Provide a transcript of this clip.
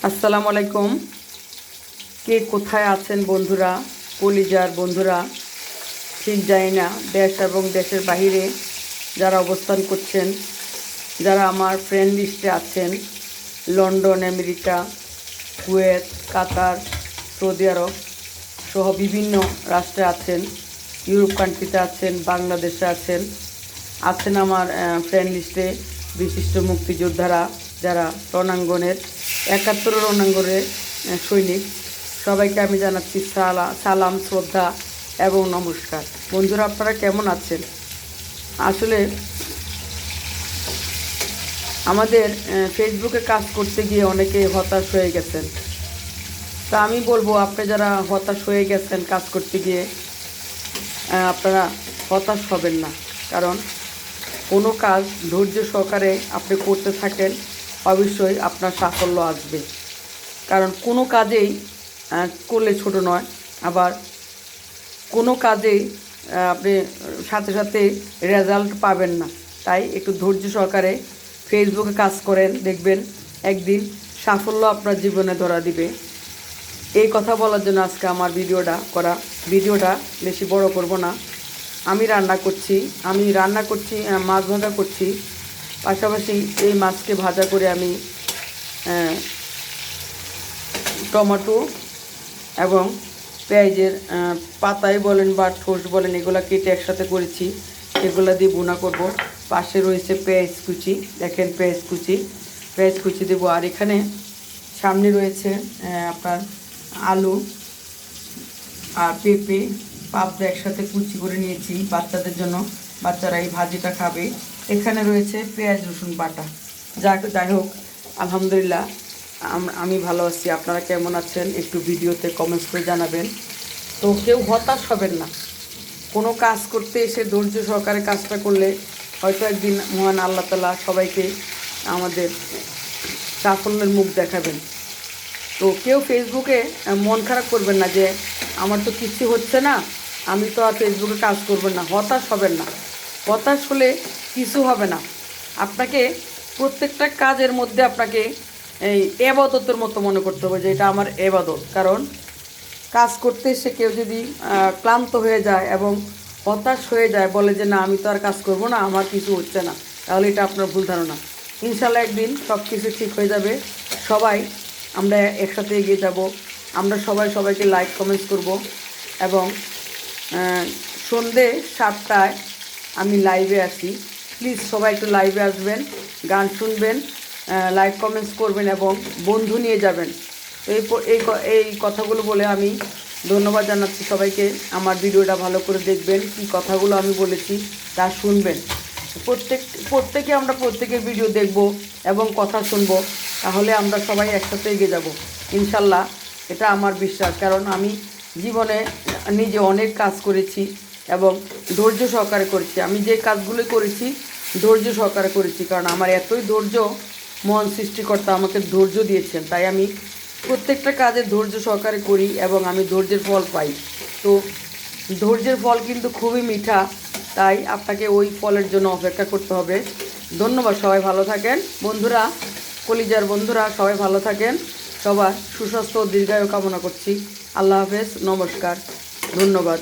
আসসালামু আলাইকুম। কে কোথায় আছেন বন্ধুরা, কলিজার বন্ধুরা? ঠিক জানি না, দেশ এবং দেশের বাহিরে যারা অবস্থান করছেন, যারা আমার ফ্রেন্ড লিস্টে আছেন, লন্ডন, আমেরিকা, কুয়েত, কাতার, সৌদি আরব সহ বিভিন্ন রাষ্ট্রে আছেন, ইউরোপ কান্ট্রিতে আছেন, বাংলাদেশে আছেন আমার ফ্রেন্ড লিস্টে বিশিষ্ট মুক্তিযোদ্ধারা, যারা রণাঙ্গনের ৭১ রণাঙ্গনের সৈনিক। সবাইকে আমি জানাচ্ছি সালাম, শ্রদ্ধা এবং নমস্কার। বন্ধুরা, আপনারা কেমন আছেন? আসলে আমাদের ফেসবুকে কাজ করতে গিয়ে অনেকে হতাশ হয়ে গেছেন। তা আমি বলবো, আপনি যারা হতাশ হয়ে গেছেন কাজ করতে গিয়ে, আপনারা হতাশ হবেন না। কারণ কোনো কাজ ধৈর্য সহকারে আপনি করতে থাকেন, অবশ্যই আপনার সাফল্য আসবে। কারণ কোনো কাজেই করলে ছোট নয়, আবার কোনো কাজেই আপনি সাথে সাথে রেজাল্ট পাবেন না। তাই একটু ধৈর্য সহকারে ফেসবুকে কাজ করেন, দেখবেন একদিন সাফল্য আপনার জীবনে ধরা দিবে। এই কথা বলার জন্য আজকে আমার ভিডিওটা বেশি বড় করব না। আমি রান্না করছি, মাছ ভাজা করছি। পাশাপাশি এই মাছকে ভাজা করে আমি টমেটো এবং পেঁয়াজের পাতায় বলেন বা ঠোস বলেন, এগুলো কেটে একসাথে করেছি, এগুলো দিয়ে বোনা করব। পাশে রয়েছে পেঁয়াজ কুচি, দেখেন পেঁয়াজ কুচি দেবো। আর এখানে সামনে রয়েছে আপনার আলু আর পেঁপে, পাপড় একসাথে কুচি করে নিয়েছি বাচ্চাদের জন্য, বাচ্চারা এই ভাজিটা খাবে। এখানে রয়েছে পেঁয়াজ রসুন বাটা। যাই হোক, আলহামদুলিল্লাহ আমি ভালো আছি। আপনারা কেমন আছেন একটু ভিডিওতে কমেন্টস করে জানাবেন। তো কেউ হতাশ হবেন না। কোনো কাজ করতে এসে ধৈর্য সহকারে কাজটা করলে হয়তো একদিন মহান আল্লাহ তাআলা সবাইকে আমাদের সাফল্যের মুখ দেখাবেন। তো কেউ ফেসবুকে মন খারাপ করবেন না যে আমার তো কিছু হচ্ছে না, আমি তো আর ফেসবুকে কাজ করবেন না। হতাশ হবেন না। হতাশ হলে কিছু হবে না। আপনাকে প্রত্যেকটা কাজের মধ্যে আপনাকে এই এবাদতের মতো মনে করতে হবে যে এটা আমার এবাদত। কারণ কাজ করতে এসে কেউ যদি ক্লান্ত হয়ে যায় এবং হতাশ হয়ে যায়, বলে যে না আমি তো আর কাজ করব না, আমার কিছু হচ্ছে না, তাহলে এটা আপনার ভুল ধারণা। ইনশাল্লাহ একদিন সব কিছু ঠিক হয়ে যাবে। সবাই আমরা একসাথে এগিয়ে যাব। আমরা সবাইকে লাইক কমেন্টস করব। এবং সন্ধে 7টায় আমি লাইভে আসি। প্লিজ সবাই একটু লাইভে আসবেন, গান শুনবেন, লাইক কমেন্টস করবেন এবং বন্ধু নিয়ে যাবেন। এই কথাগুলো বলে আমি ধন্যবাদ জানাচ্ছি সবাইকে। আমার ভিডিওটা ভালো করে দেখবেন, কি কথাগুলো আমি বলেছি তা শুনবেন। প্রত্যেকে আমরা প্রত্যেকের ভিডিও দেখব এবং কথা শুনবো, তাহলে আমরা সবাই একসাথে এগিয়ে যাব ইনশাল্লাহ। এটা আমার বিশ্বাস। কারণ আমি জীবনে নিজে অনেক কাজ করেছি এবং ধৈর্য সহকারে করেছি। আমি যে কাজগুলো করেছি ধৈর্য সহকারে করেছি, কারণ আমার এতই ধৈর্য, মহান সৃষ্টিকর্তা আমাকে ধৈর্য দিয়েছেন। তাই আমি প্রত্যেকটা কাজে ধৈর্য সহকারে করি এবং আমি ধৈর্যের ফল পাই। তো ধৈর্যের ফল কিন্তু খুবই মিঠা, তাই আপনাকে ওই ফলের জন্য অপেক্ষা করতে হবে। ধন্যবাদ। সবাই ভালো থাকেন বন্ধুরা, কলিজার বন্ধুরা, সবাই ভালো থাকেন। সবার সুস্বাস্থ্য ও দীর্ঘায়ু কামনা করছি। আল্লাহ হাফেজ, নমস্কার, ধন্যবাদ।